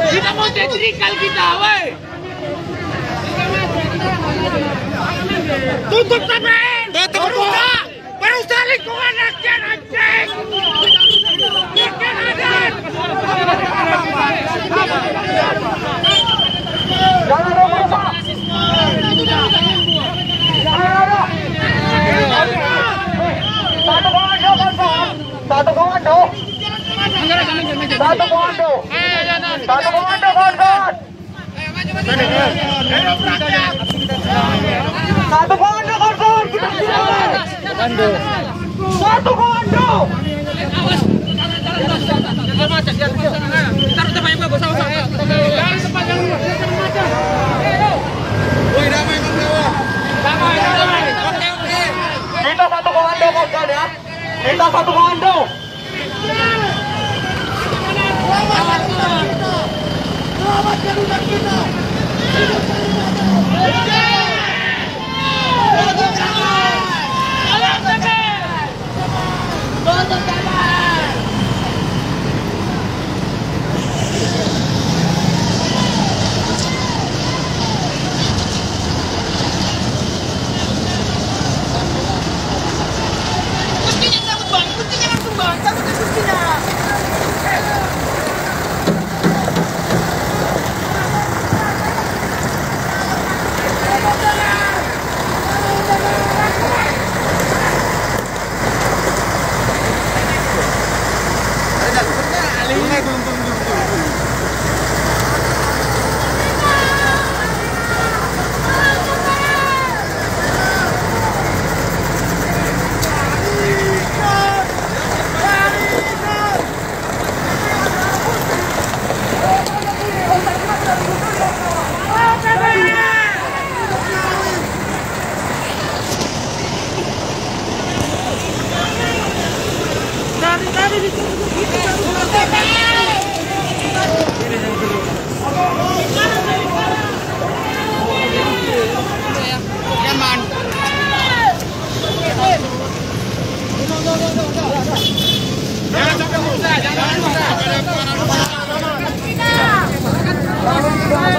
Kita mau teatrikal kita, woi. Tutup sampein. Tutup buka. Merusak lingkungan rakyat anjing. Bikin adat. Jangan lupa. Satu komando, satu komando. Satu komando. Satu komando, kawan-kawan. Satu komando, kawan-kawan. Kita silakan. Satu komando. Kita satu komando, kawan-kawan ya. Kita satu komando. Selamatkan umat kita. Kuncinya cabut bang, kuncinya langsung bang, cabutkan kuncinya.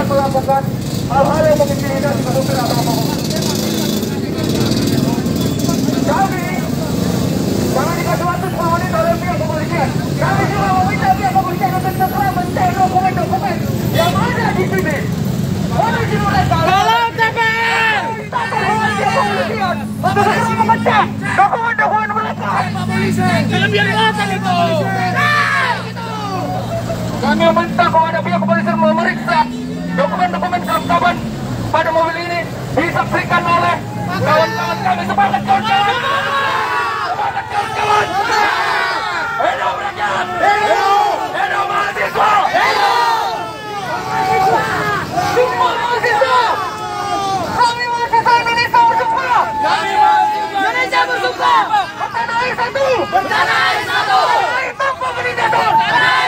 Melakukan hal-hal yang menginginkan supir atau apa-apa. Kami jangan dikasih waktu 10 menit oleh pihak kepolisian. Kami juga meminta pihak kepolisian untuk segera mencari dokumen-dokumen yang ada di sini. Menuju mereka. Tolong TPN. Tolong pihak kepolisian untuk segera memecah dokumen-dokumen mereka. Kelebihan muatan itu. Kami meminta kepada pihak kepolisian memeriksa dokumen-dokumen kelengkapan pada mobil ini disaksikan oleh kawan-kawan kami. Semangat kawan-kawan! Semangat kawan-kawan! Hidup rakyat! Hidup mahasiswa! Semua mahasiswa! Kami mahasiswa Indonesia! Tanah air satu. Tanah air satu. Tanah air tanpa penindasan.